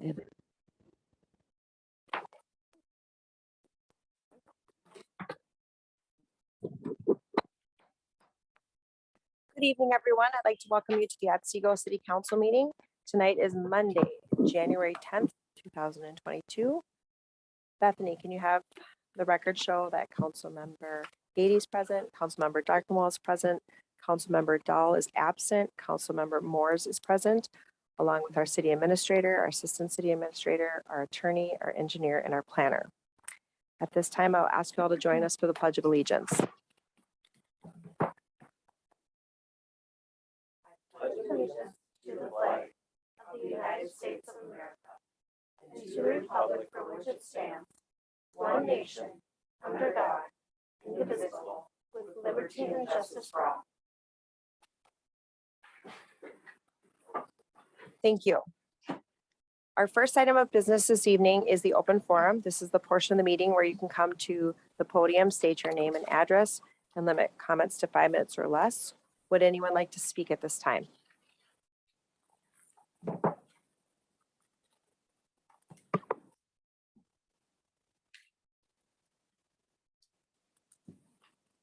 Good evening, everyone. I'd like to welcome you to the Otsego City Council meeting. Tonight is Monday, January 10th, 2022. Bethany, can you have the record show that Councilmember Gady is present, Councilmember Darkenwall is present, Councilmember Dahl is absent, Councilmember Moores is present, along with our city administrator, our assistant city administrator, our attorney, our engineer, and our planner. At this time, I'll ask you all to join us for the Pledge of Allegiance. Allegiance to the flag of the United States of America and to the republic for which it stands, one nation, under God, indivisible, with liberty and justice for all. Thank you. Our first item of business this evening is the open forum. This is the portion of the meeting where you can come to the podium, state your name and address, and limit comments to 5 minutes or less. Would anyone like to speak at this time?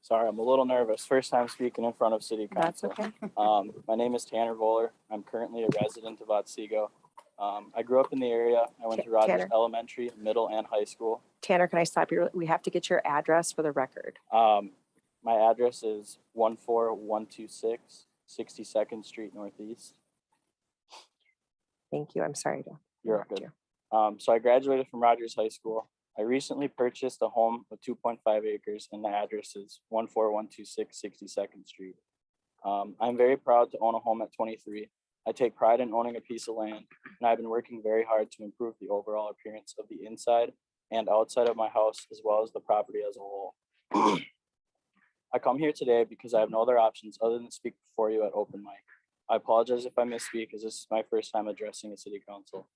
Sorry, I'm a little nervous. First time speaking in front of City That's Council. okay. My name is Tanner Bowler. I'm currently a resident of Otsego. I grew up in the area. I went to Rogers Tanner. Elementary, middle, and high school. Tanner, can I stop you? We have to get your address for the record. My address is 14126 62nd Street Northeast. Thank you. I'm sorry to You're interrupt good. you. So I graduated from Rogers High School. I recently purchased a home of 2.5 acres and the address is 14126 62nd Street. I'm very proud to own a home at 23. I take pride in owning a piece of land and I've been working very hard to improve the overall appearance of the inside and outside of my house as well as the property as a whole. I come here today because I have no other options other than speak before you at open mic. I apologize if I misspeak as this is my first time addressing a city council.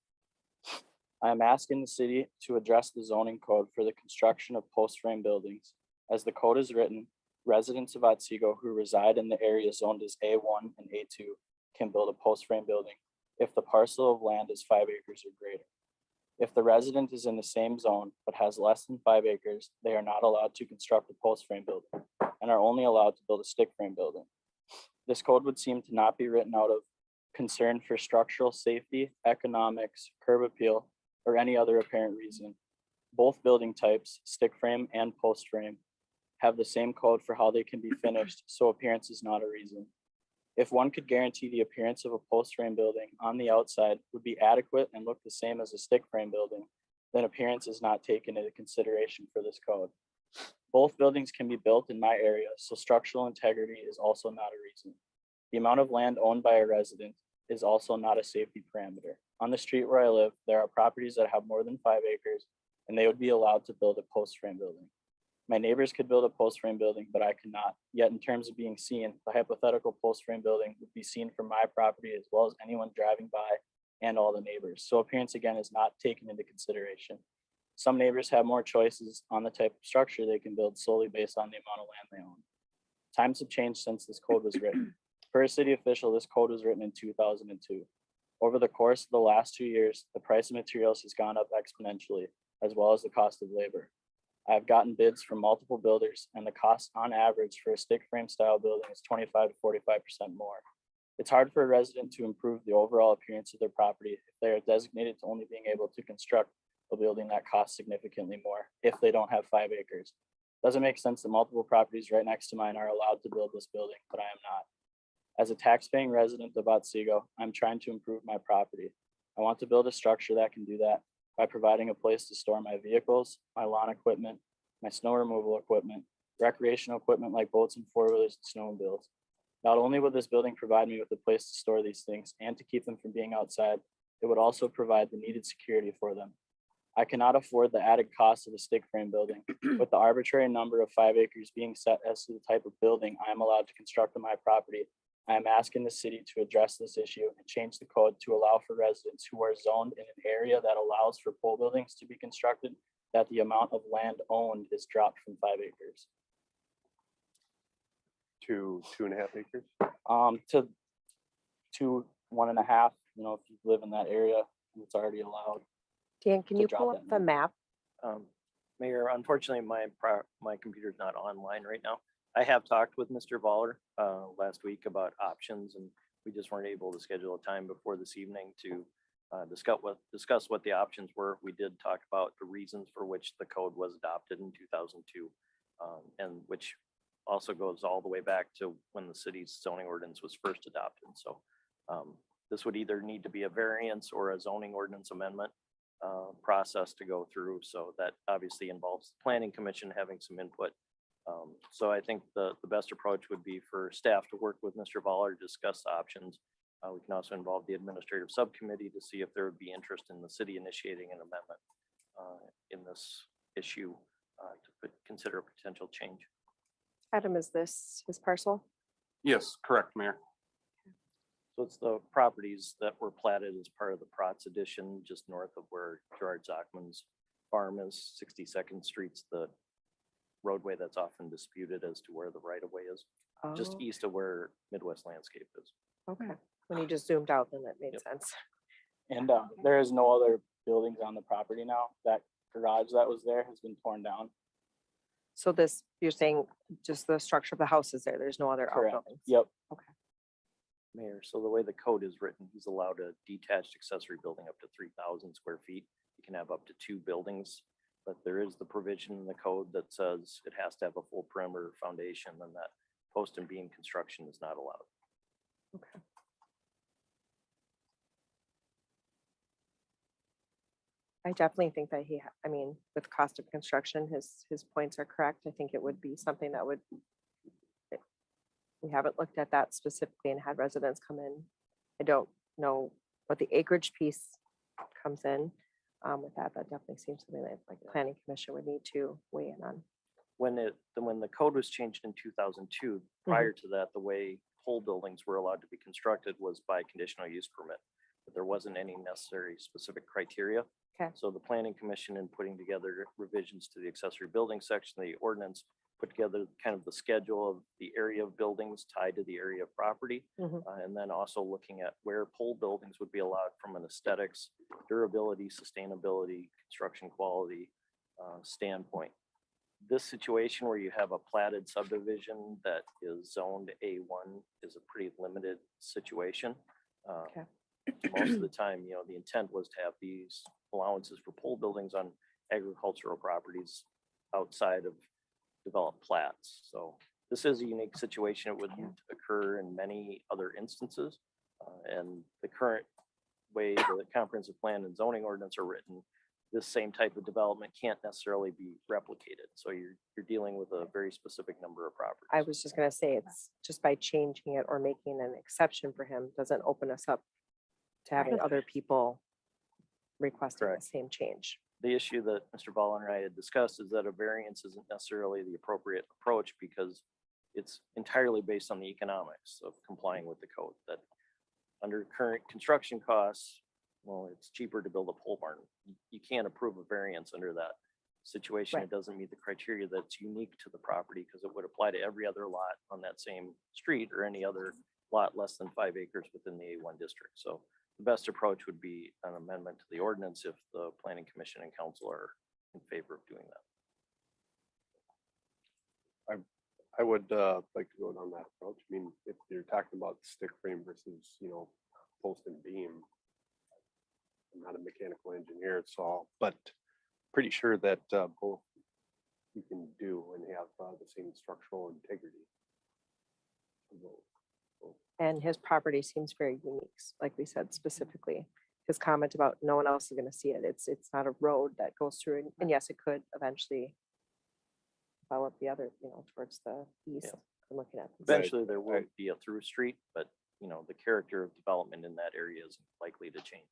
I am asking the city to address the zoning code for the construction of post-frame buildings. As the code is written, residents of Otsego who reside in the area zoned as A1 and A2 can build a post-frame building if the parcel of land is 5 acres or greater. If the resident is in the same zone but has less than 5 acres, they are not allowed to construct a post-frame building and are only allowed to build a stick frame building. This code would seem to not be written out of concern for structural safety, economics, curb appeal, or any other apparent reason. Both building types, stick frame and post frame, have the same code for how they can be finished, so appearance is not a reason. If one could guarantee the appearance of a post frame building on the outside would be adequate and look the same as a stick frame building, then appearance is not taken into consideration for this code. Both buildings can be built in my area, so structural integrity is also not a reason. The amount of land owned by a resident is also not a safety parameter. On the street where I live, there are properties that have more than 5 acres and they would be allowed to build a post frame building. My neighbors could build a post frame building, but I cannot. Yet in terms of being seen, the hypothetical post frame building would be seen from my property as well as anyone driving by and all the neighbors. So appearance again is not taken into consideration. Some neighbors have more choices on the type of structure they can build solely based on the amount of land they own. Times have changed since this code was written. Per a city official, this code was written in 2002. Over the course of the last 2 years, the price of materials has gone up exponentially, as well as the cost of labor. I have gotten bids from multiple builders, and the cost on average for a stick frame style building is 25 to 45% more. It's hard for a resident to improve the overall appearance of their property if they are designated to only being able to construct a building that costs significantly more if they don't have 5 acres. Doesn't make sense that multiple properties right next to mine are allowed to build this building, but I am not. As a tax-paying resident of Otsego, I'm trying to improve my property. I want to build a structure that can do that by providing a place to store my vehicles, my lawn equipment, my snow removal equipment, recreational equipment like boats and four-wheelers and snowmobiles. Not only would this building provide me with a place to store these things and to keep them from being outside, it would also provide the needed security for them. I cannot afford the added cost of a stick frame building, with the arbitrary number of 5 acres being set as to the type of building I am allowed to construct on my property. I am asking the city to address this issue and change the code to allow for residents who are zoned in an area that allows for pole buildings to be constructed, that the amount of land owned is dropped from 5 acres. To 2.5 acres? To 1.5, if you live in that area. It's already allowed. Dan, can To you drop pull that up the map? Mayor, unfortunately, my computer's not online right now. I have talked with Mr. Voller last week about options, and we just weren't able to schedule a time before this evening to discuss what the options were. We did talk about the reasons for which the code was adopted in 2002, and which also goes all the way back to when the city's zoning ordinance was first adopted. So this would either need to be a variance or a zoning ordinance amendment process to go through. So that obviously involves the planning commission having some input. So I think the best approach would be for staff to work with Mr. Voller, discuss the options. We can also involve the administrative subcommittee to see if there would be interest in the city initiating an amendment in this issue to consider a potential change. Adam, is this his parcel? Yes, correct, Mayor. So it's the properties that were platted as part of the Protz addition, just north of where Gerard Zachman's farm is. 62nd Street's the roadway that's often disputed as to where the right of way is, just Oh, east of where Midwest Landscape is. okay. When you just zoomed out, then that made Yep. sense. And there is no other buildings on the property now. That garage that was there has been torn down. So this, you're saying just the structure of the house is there. There's no other Correct. outbuildings? Yep. Mayor, so the way the code is written, he's allowed a detached accessory building up to 3,000 square feet. You can have up to 2 buildings, but there is the provision in the code that says it has to have a full perimeter foundation, and that post and beam construction is not allowed. Okay. I definitely think that I mean, with cost of construction, his points are correct. I think it would be something that would, we haven't looked at that specifically and had residents come in. I don't know what the acreage piece comes in with that. That definitely seems something that like the planning commission would need to weigh in on. When the code was changed in 2002, prior to that, the way pole buildings were allowed to be constructed was by conditional use permit. But there wasn't any necessary specific criteria. Okay. So the planning commission, in putting together revisions to the accessory building section of the ordinance, put together kind of the schedule of the area of buildings tied to the area of property. And then also looking at where pole buildings would be allowed from an aesthetics, durability, sustainability, construction quality standpoint. This situation where you have a platted subdivision that is zoned A1 is a pretty limited situation. Okay. Most of the time, the intent was to have these allowances for pole buildings on agricultural properties outside of developed plats. So this is a unique situation. It wouldn't occur in many other instances. And the current way the comprehensive plan and zoning ordinance are written, this same type of development can't necessarily be replicated. So you're dealing with a very specific number of properties. I was just gonna say, it's just by changing it or making an exception for him, doesn't open us up to having other people requesting the Correct. same change. The issue that Mr. Ball and I had discussed is that a variance isn't necessarily the appropriate approach because it's entirely based on the economics of complying with the code. That under current construction costs, well, it's cheaper to build a pole barn. You can't approve a variance under that situation. Right. It doesn't meet the criteria that's unique to the property because it would apply to every other lot on that same street or any other lot less than 5 acres within the A1 district. So the best approach would be an amendment to the ordinance if the planning commission and council are in favor of doing that. I would like to go down that approach. I mean, if you're talking about stick frame versus, post and beam, I'm not a mechanical engineer, so, but pretty sure that both you can do and have the same structural integrity. And his property seems very unique, like we said specifically. His comment about no one else is gonna see it. It's not a road that goes through, and yes, it could eventually develop the other, towards the east. Yeah. I'm looking at this. Eventually there will be a through street, but the character of development in that area is likely to change.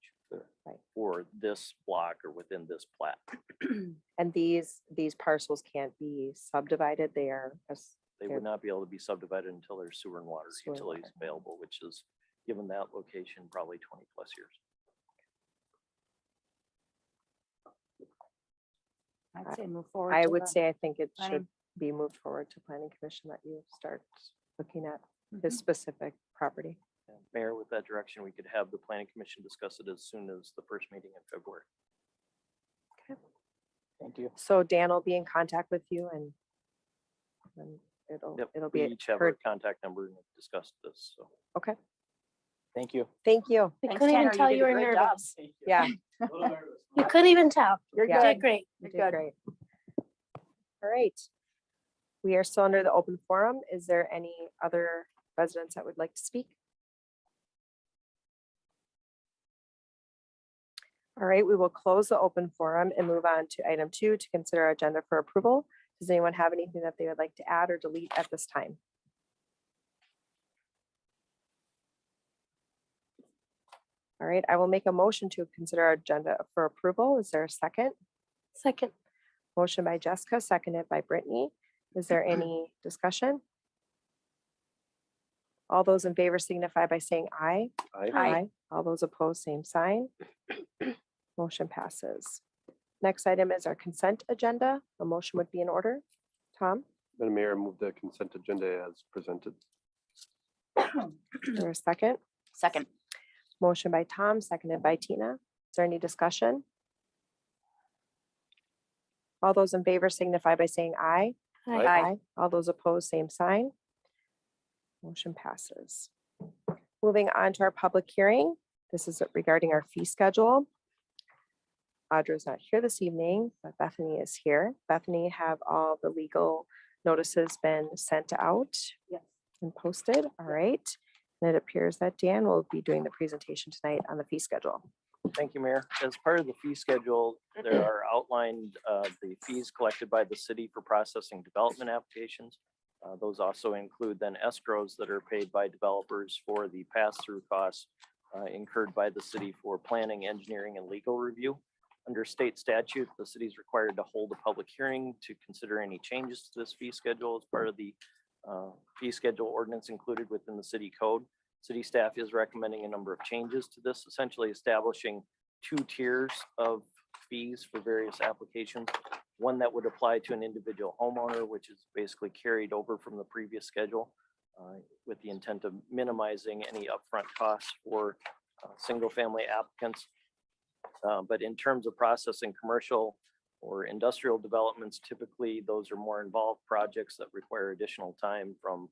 Right. For this block or within this plat. And these parcels can't be subdivided. They are, They would not be able to be subdivided until there's sewer and water Sewer and utilities water. available, which is, given that location, probably 20+ years. I'd say move forward. I to would the say I think it should planning. be moved forward to planning commission that you start looking at this specific property. And Mayor, with that direction, we could have the planning commission discuss it as soon as the first meeting in February. Thank you. So Dan will be in contact with you and Yep, it'll we be each have heard. a contact number and discussed this, so. Okay, Thank you. thank you. I Thanks, couldn't even Tanner, tell did you a were great job. nervous. Yeah, You couldn't even tell. You're Yeah. You did good. great. you You're did good. great. All right. We are still under the open forum. Is there any other residents that would like to speak? All right, we will close the open forum and move on to item 2 to consider our agenda for approval. Does anyone have anything that they would like to add or delete at this time? All right, I will make a motion to consider our agenda for approval. Is there a second? Second. Motion by Jessica, seconded by Brittany. Is there any discussion? All those in favor signify by saying aye. Aye. All those opposed, same sign. Motion passes. Next item is our consent agenda. A motion would be in order. Tom, Madam Mayor, I move the consent agenda as presented. is there a second? Second. Motion by Tom, seconded by Tina. Is there any discussion? All those in favor signify by saying aye. Aye. All those opposed, same sign. Motion passes. Moving on to our public hearing. This is regarding our fee schedule. Audra's not here this evening, but Bethany is here. Bethany, have all the legal notices been sent out? Yes. And posted? All right. And it appears that Dan will be doing the presentation tonight on the fee schedule. Thank you, Mayor. As part of the fee schedule, there are outlined the fees collected by the city for processing development applications. Those also include then escrows that are paid by developers for the pass-through costs incurred by the city for planning, engineering, and legal review. Under state statute, the city is required to hold a public hearing to consider any changes to this fee schedule as part of the fee schedule ordinance included within the city code. City staff is recommending a number of changes to this, essentially establishing 2 tiers of fees for various applications. One that would apply to an individual homeowner, which is basically carried over from the previous schedule with the intent of minimizing any upfront costs for single-family applicants. But in terms of processing commercial or industrial developments, typically those are more involved projects that require additional time from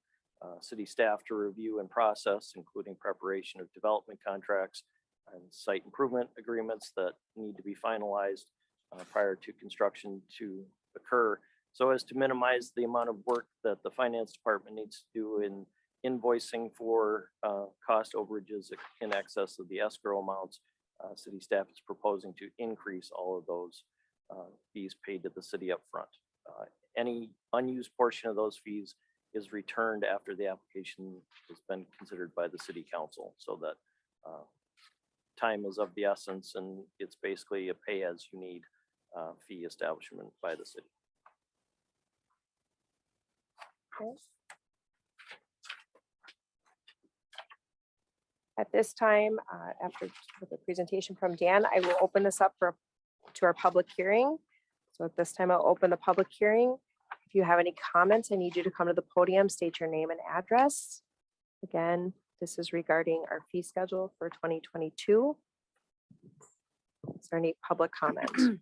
city staff to review and process, including preparation of development contracts and site improvement agreements that need to be finalized prior to construction to occur, so as to minimize the amount of work that the finance department needs to do in invoicing for cost overages in excess of the escrow amounts. City staff is proposing to increase all of those fees paid to the city up front. Any unused portion of those fees is returned after the application has been considered by the city council, so that time is of the essence, and it's basically a pay as you need fee establishment by the city. Okay. At this time, after the presentation from Dan, I will open this up to our public hearing. So at this time, I'll open the public hearing. If you have any comments, I need you to come to the podium, state your name and address. Again, this is regarding our fee schedule for 2022. Is there any public comment?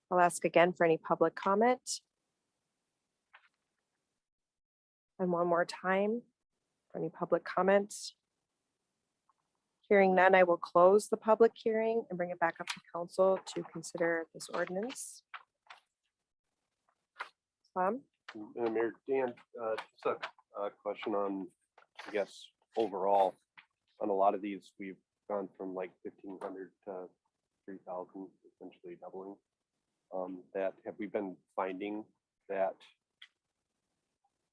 I'll ask again for any public comment. And one more time for any public comments. Hearing none, I will close the public hearing and bring it back up to council to consider this ordinance. Tom? Mayor Dan, just a question on, I guess, overall, on a lot of these, we've gone from like 1,500 to 3,000, essentially doubling. That have we been finding that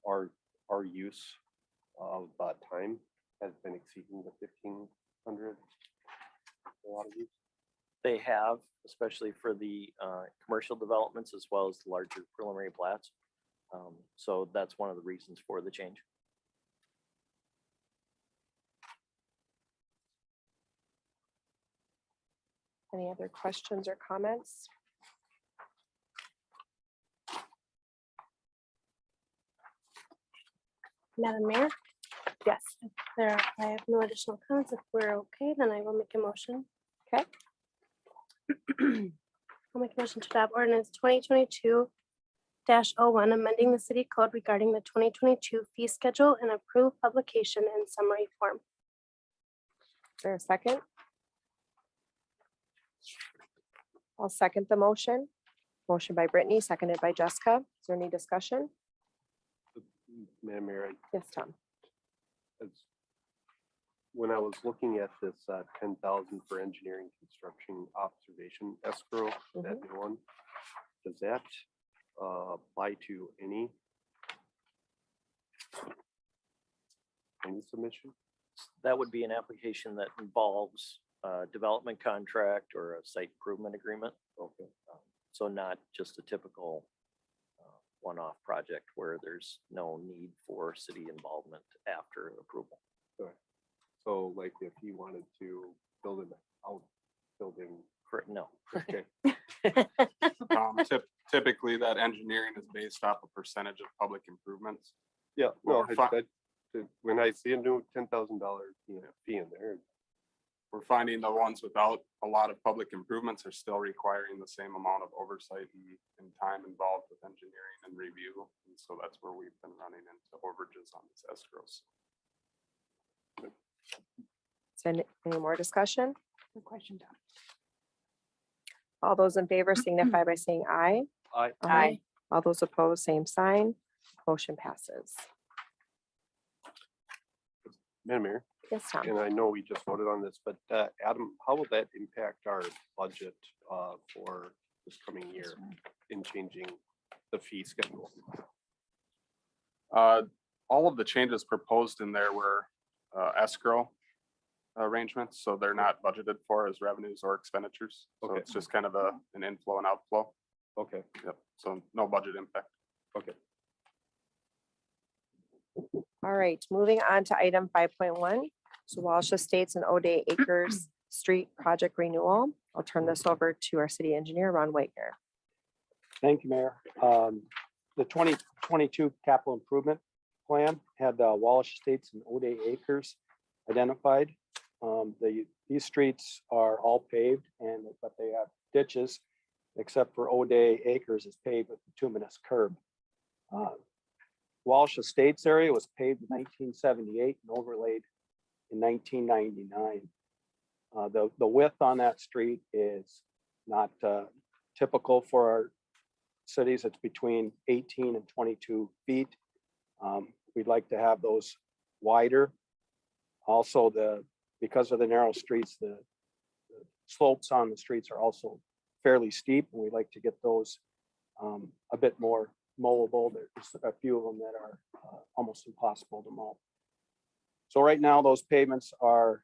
our use of time has been exceeding the 1,500? A lot of these. They have, especially for the commercial developments as well as the larger preliminary plats. So that's one of the reasons for the change. Any other questions or comments? Madam Mayor, Yes. I have no additional comments. If we're okay, then I will make a motion. Okay. I'll make a motion to adopt ordinance 2022-01, amending the city code regarding the 2022 fee schedule and approve publication in summary form. Is there a second? I'll second the motion. Motion by Brittany, seconded by Jessica. Is there any discussion? Madam Mayor, Yes, Tom. when I was looking at this 10,000 for engineering construction observation escrow, that new one, does that apply to any submission? That would be an application that involves a development contract or a site improvement agreement. Okay. So not just a typical one-off project where there's no need for city involvement after approval. So like if he wanted to build an outbuilding, Correct, no. okay, Typically, that engineering is based off a percentage of public improvements. yeah, no, Well, when I see a new $10,000 fee in there, We're finding the ones without a lot of public improvements are still requiring the same amount of oversight and time involved with engineering and review. And so that's where we've been running into overages on these escrows. Is there any more discussion? Good question, Tom. All those in favor signify by saying aye. I, All those opposed, same sign. Motion passes. Madam Mayor, Yes, Tom. and I know we just voted on this, but Adam, how will that impact our budget for this coming year in changing the fee schedule? All of the changes proposed in there were escrow arrangements, so they're not budgeted for as revenues or expenditures. So Okay. it's just kind of an inflow and outflow. Okay, Yep. So no budget impact. okay. All right, moving on to item 5.1. So Walsh Estates and O'Day Acres Street Project Renewal. I'll turn this over to our city engineer, Ron Wagner. Thank you, Mayor. The 2022 capital improvement plan had Walsh Estates and O'Day Acres identified. These streets are all paved but they have ditches, except for O'Day Acres is paved with bituminous curb. Walsh Estates area was paved in 1978 and overlaid in 1999. The width on that street is not typical for our cities. It's between 18 and 22 feet. We'd like to have those wider. Also, because of the narrow streets, the slopes on the streets are also fairly steep, and we'd like to get those a bit more mowable. There's a few of them that are almost impossible to mow. So right now, those pavements are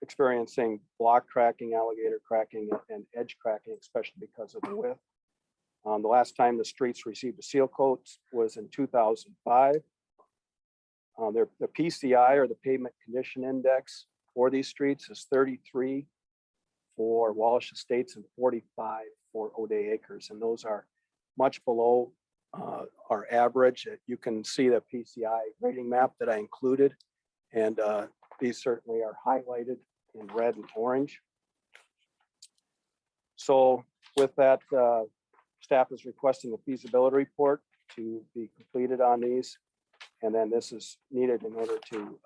experiencing block cracking, alligator cracking, and edge cracking, especially because of the width. The last time the streets received a seal coat was in 2005. The PCI, or the pavement condition index, for these streets is 33 for Walsh Estates and 45 for O'Day Acres, and those are much below our average. You can see the PCI rating map that I included, and these certainly are highlighted in red and orange. So with that, staff is requesting a feasibility report to be completed on these. And then this is needed in order to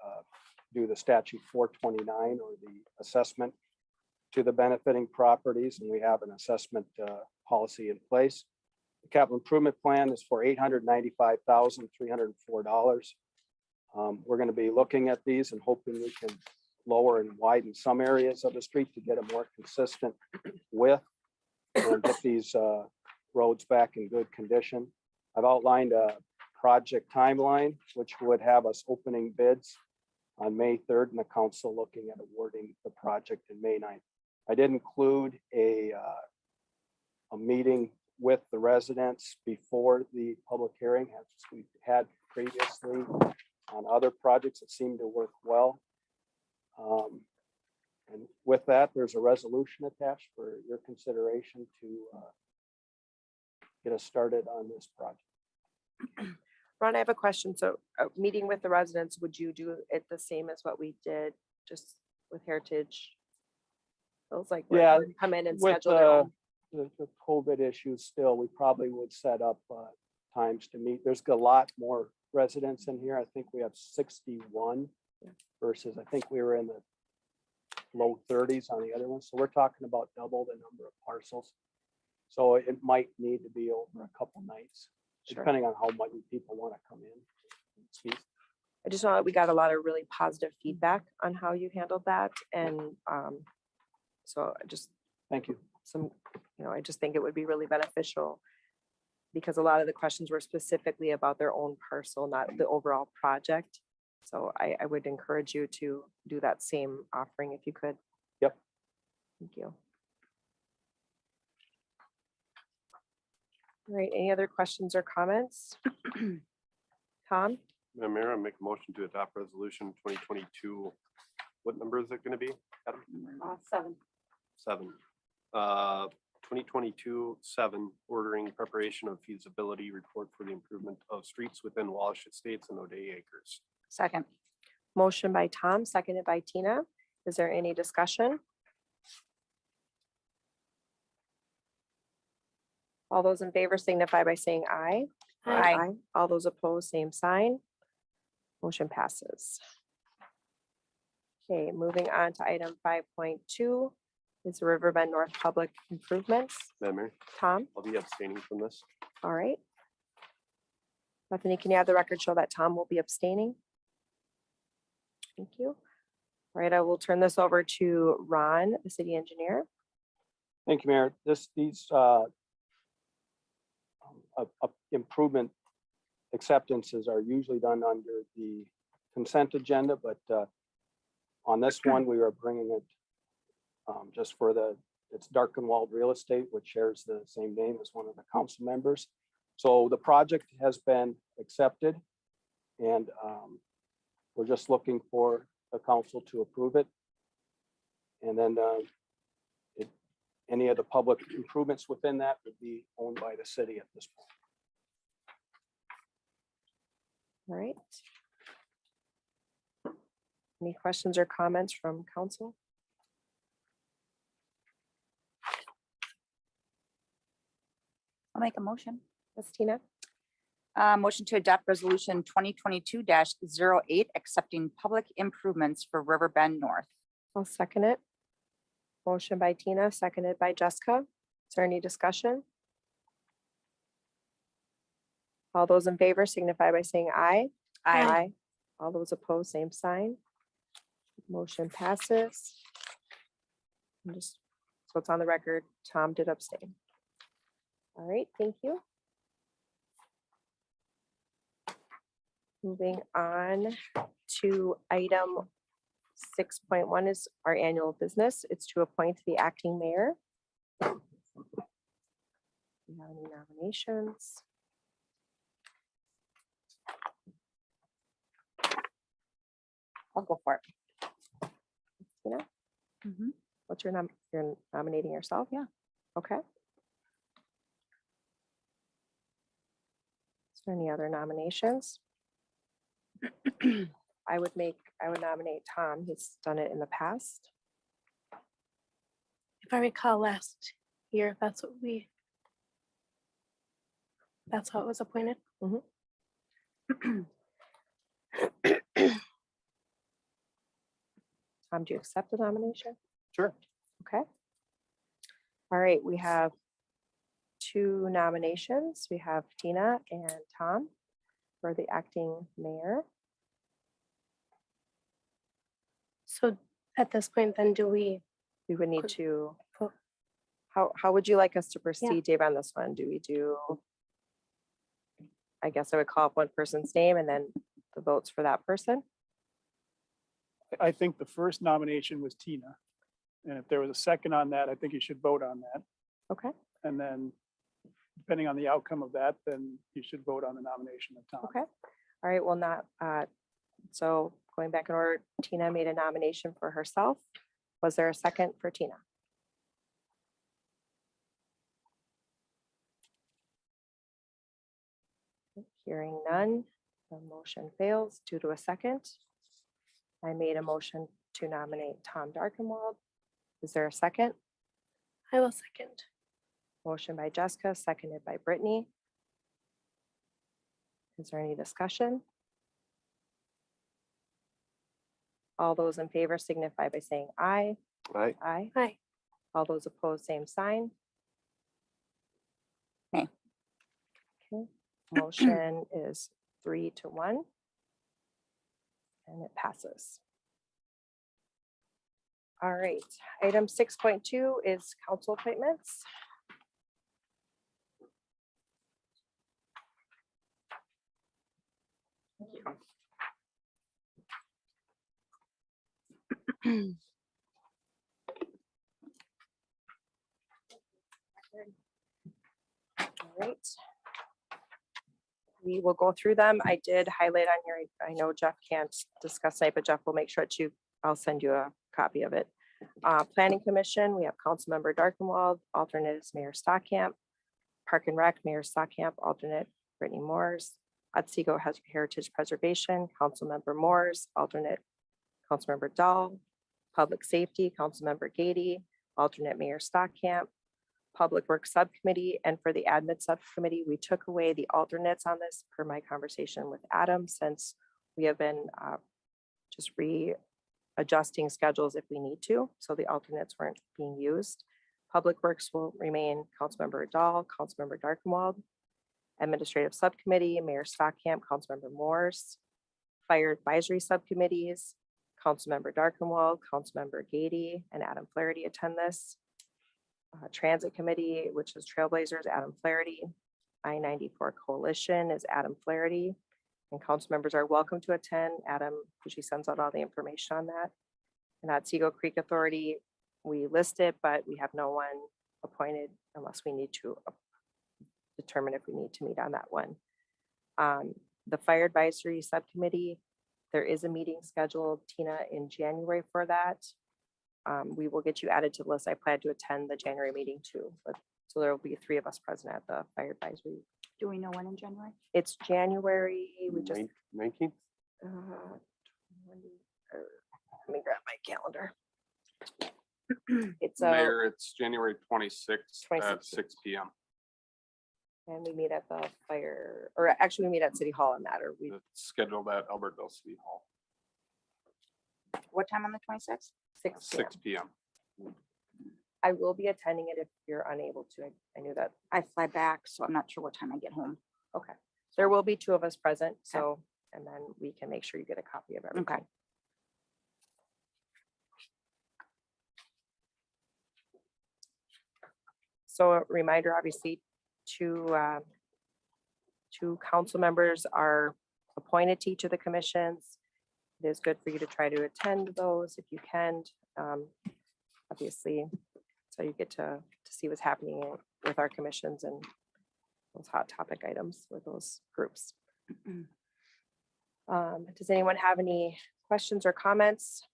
do the statute 429, or the assessment to the benefiting properties. And we have an assessment policy in place. The capital improvement plan is for $895,304. We're going to be looking at these and hoping we can lower and widen some areas of the street to get a more consistent width and get these roads back in good condition. I've outlined a project timeline, which would have us opening bids on May 3rd and the council looking at awarding the project in May 9th. I did include a meeting with the residents before the public hearing, as we've had previously on other projects that seem to work well. And with that, there's a resolution attached for your consideration to get us started on this project. Ron, I have a question. So, meeting with the residents, would you do it the same as what we did just with Heritage? Feels like we're Yeah, gonna come in and with schedule their own. the COVID issues still, we probably would set up times to meet. There's a lot more residents in here. I think we have 61 versus I think we were in the low 30s on the other one. So we're talking about double the number of parcels. So it might need to be over a couple nights, Sure. depending on how many people want to come in and speak. I just know that we got a lot of really positive feedback on how you handled that. And so I just Thank you. I just think it would be really beneficial because a lot of the questions were specifically about their own parcel, not the overall project. So I would encourage you to do that same offering if you could. Yep. Thank you. All right, any other questions or comments? Tom, Madam Mayor, I make a motion to adopt resolution 2022. What number is it going to be? Adam? 7. 7. 2022-7, ordering preparation of feasibility report for the improvement of streets within Walsh Estates and O'Day Acres. Second. motion by Tom, seconded by Tina. Is there any discussion? All those in favor signify by saying aye. Aye. All those opposed, same sign. Motion passes. Okay, moving on to item 5.2 is the Riverbend North Public Improvements. Madam Mayor, Tom, I'll be abstaining from this. all right. Bethany, can you have the record show that Tom will be abstaining? Thank you. All right, I will turn this over to Ron, the city engineer. Thank you, Mayor. These improvement acceptances are usually done under the consent agenda, but on this one, we are bringing it just for it's Darkenwald Real Estate, which shares the same name as one of the council members. So the project has been accepted and we're just looking for the council to approve it. And then any of the public improvements within that would be owned by the city at this point. All right. Any questions or comments from council? I'll make a motion. Yes, Tina? Motion to adopt resolution 2022-08, accepting public improvements for Riverbend North. I'll second it. Motion by Tina, seconded by Jessica. Is there any discussion? All those in favor signify by saying aye. All those opposed, same sign. Motion passes. So it's on the record, Tom did abstain. All right, thank you. Moving on to item 6.1 is our annual business. It's to appoint the acting mayor. Do you have any nominations? I'll go for it. Tina, what's your you're nominating yourself? Yeah. Okay. Is there any other nominations? I would nominate Tom. He's done it in the past. If I recall last year, that's how it was appointed. Tom, do you accept the nomination? Sure. Okay. All right, we have 2 nominations. We have Tina and Tom for the acting mayor. So at this point, then We would need Could- to, Cool. how would you like us to proceed, Dave, on this one? Do we do? I guess I would call up one person's name and then the votes for that person. I think the first nomination was Tina. And if there was a second on that, I think you should vote on that. Okay, And then depending on the outcome of that, then you should vote on the nomination of Tom. okay. All right, well, not, so going back in order, Tina made a nomination for herself. Was there a second for Tina? Hearing none, the motion fails due to a second. I made a motion to nominate Tom Darkenwald. Is there a second? I will second. Motion by Jessica, seconded by Brittany. Is there any discussion? All those in favor signify by saying aye. Right? Aye. Aye. All those opposed, same sign. Nay. Okay, motion is 3-1. And it passes. All right, item 6.2 is council appointments. All right. We will go through them. I did highlight on here, I know Jeff can't discuss tonight, but Jeff will make sure that I'll send you a copy of it. Planning Commission, we have Councilmember Darkenwald, alternate is Mayor Stockamp. Park and Rec, Mayor Stockamp, alternate Brittany Moores. Otsego has Heritage Preservation, Councilmember Moores, alternate Councilmember Dahl. Public Safety, Councilmember Gady, alternate Mayor Stockamp. Public Works Subcommittee, and for the Admin Subcommittee, we took away the alternates on this per my conversation with Adam, since we have been just readjusting schedules if we need to, so the alternates weren't being used. Public Works will remain Councilmember Dahl, Councilmember Darkenwald. Administrative Subcommittee, Mayor Stockamp, Councilmember Moores. Fire Advisory Subcommittees, Councilmember Darkenwald, Councilmember Gady, and Adam Flaherty attend this. Transit Committee, which is Trailblazers, Adam Flaherty. I-94 Coalition is Adam Flaherty. And council members are welcome to attend. Adam usually sends out all the information on that. And Otsego Creek Authority, we list it, but we have no one appointed unless we need to determine if we need to meet on that one. The Fire Advisory Subcommittee, there is a meeting scheduled, Tina, in January for that. We will get you added to the list. I plan to attend the January meeting too, but so there will be 3 of us present at the Fire Advisory. Do we know when in January? It's January, we just, 19th? let me grab my calendar. It's Mayor, it's January 26th 26th. at 6 PM. and we meet at the fire, or actually we meet at City Hall on that, or we, It's scheduled at Albertville City Hall, What time on the 26th? 6 p.m. 6 PM. I will be attending it if you're unable to. I knew that. I fly back, so I'm not sure what time I get home. Okay. There will be 2 of us present, so, and then we can make sure you get a copy of everything. Okay. So a reminder, obviously, 2 council members are appointed to each of the commissions. It is good for you to try to attend those if you can. Obviously, so you get to see what's happening with our commissions and those hot topic items with those groups. Does anyone have any questions or comments?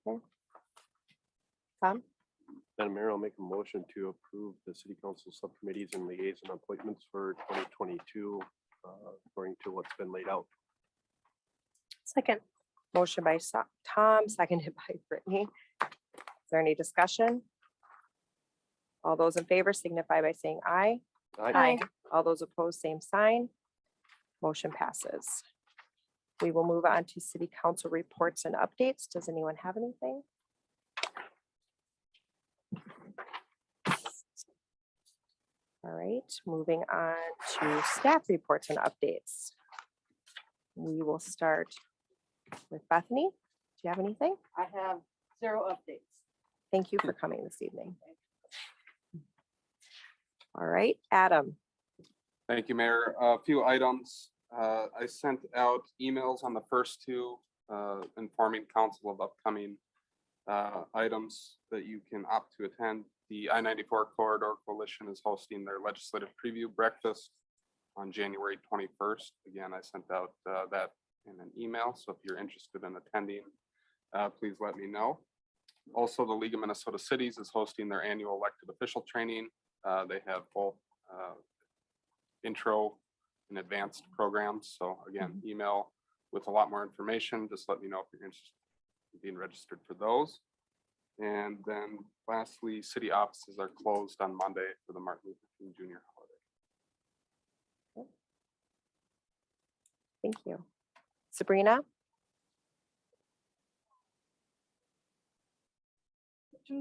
Okay. Tom? Madam Mayor, I'll make a motion to approve the city council subcommittees and liaison appointments for 2022, according to what's been laid out. Second. Motion by Tom, seconded by Brittany. Is there any discussion? All those in favor signify by saying aye. Aye. All those opposed, same sign. Motion passes. We will move on to city council reports and updates. Does anyone have anything? All right, moving on to staff reports and updates. We will start with Bethany. Do you have anything? I have 0 updates. Thank you for coming this evening. All right, Adam. Thank you, Mayor. A few items. I sent out emails on the first 2, informing council of upcoming items that you can opt to attend. The I-94 Corridor Coalition is hosting their legislative preview breakfast on January 21st. Again, I sent out that in an email, so if you're interested in attending, please let me know. Also, the League of Minnesota Cities is hosting their annual elected official training. They have both intro and advanced programs. So again, email with a lot more information. Just let me know if you're interested in being registered for those. And then lastly, city offices are closed on Monday for the Martin Luther King Jr. holiday. Thank you. Sabrina?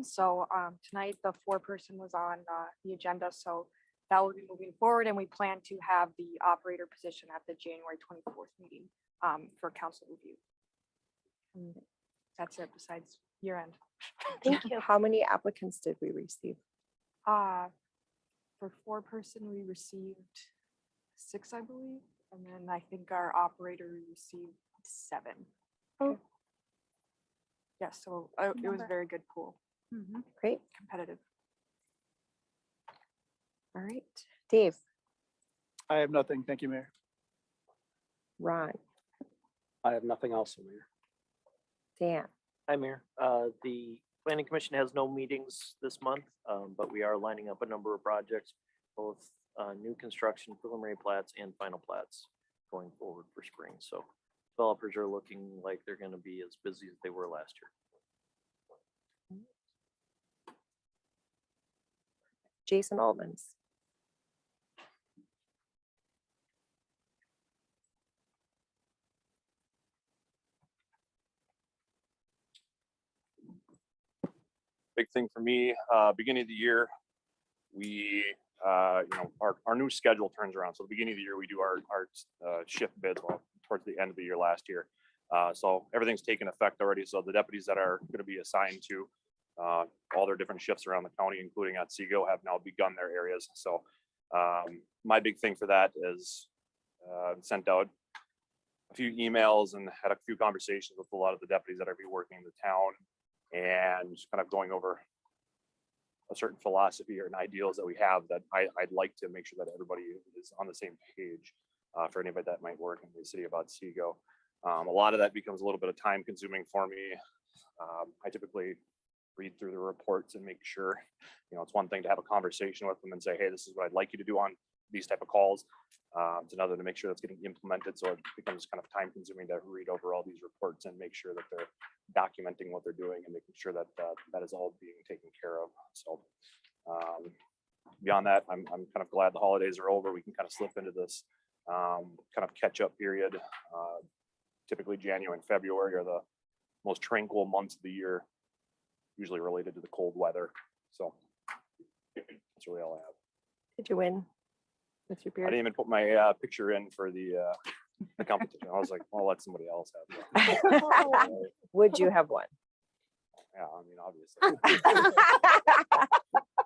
So tonight, the 4-person was on the agenda, so that will be moving forward, and we plan to have the operator position at the January 24th meeting for council review. And that's it besides year end. Thank you. How many applicants did we receive? For 4-person, we received 6, I believe, and then I think our operator received 7. Oh. Yeah, so it was a very good pool, Great. competitive. All right. Dave, I have nothing. Thank you, Mayor. Ron, I have nothing else, Mayor. Dan, Hi, Mayor. The planning commission has no meetings this month, but we are lining up a number of projects, both new construction, preliminary plats, and final plats going forward for spring. So developers are looking like they're going to be as busy as they were last year. Jason Altmans. Big thing for me, beginning of the year, we, our new schedule turns around. So the beginning of the year, we do our shift bids towards the end of the year last year. So everything's taken effect already. So the deputies that are going to be assigned to all their different shifts around the county, including Otsego, have now begun their areas. So my big thing for that is sent out a few emails and had a few conversations with a lot of the deputies that are be working in the town, and just kind of going over a certain philosophy or an ideals that we have that I'd like to make sure that everybody is on the same page for anybody that might work in the city of Otsego. A lot of that becomes a little bit of time consuming for me. I typically read through the reports and make sure, it's one thing to have a conversation with them and say, hey, this is what I'd like you to do on these type of calls. It's another to make sure that's getting implemented. So it becomes kind of time consuming to read over all these reports and make sure that they're documenting what they're doing and making sure that that is all being taken care of. So beyond that, I'm kind of glad the holidays are over. We can kind of slip into this kind of catch up period. Typically January and February are the most tranquil months of the year, usually related to the cold weather. So that's really all I have. Did you win with your I beard? didn't even put my picture in for the competition. I was like, I'll let somebody else have it. Would you have won? Yeah, I mean, obviously.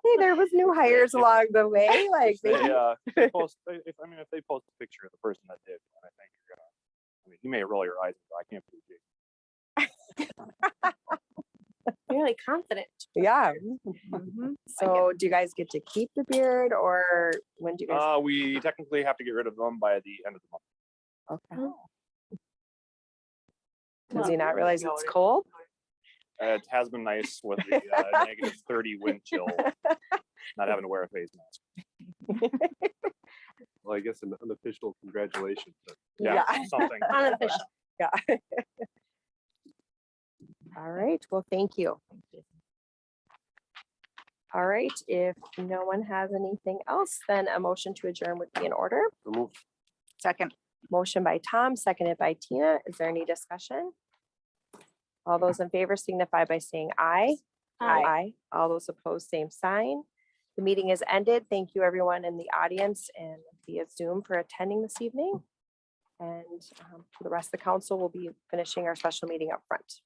Hey, there was new hires along the way. Like They, maybe. if they post a picture of the person that did, I think you're gonna. I mean, you may roll your eyes, but I can't believe it. Really confident. Yeah. Mhm. So do you guys get to keep the beard, or when do you guys? We technically have to get rid of them by the end of the month. Okay. Does he not realize it's cold? It has been nice with the negative 30 wind chill, not having to wear a face mask. Well, I guess an unofficial congratulations. Yeah, Yeah. something. Unofficial. Yeah. All right. Well, thank you. All right. If no one has anything else, then a motion to adjourn would be in order. So move. Second. Motion by Tom, seconded by Tina. Is there any discussion? All those in favor signify by saying aye. Aye. All those opposed, same sign. The meeting is ended. Thank you, everyone in the audience and via Zoom for attending this evening. And for the rest of the council, we'll be finishing our special meeting up front.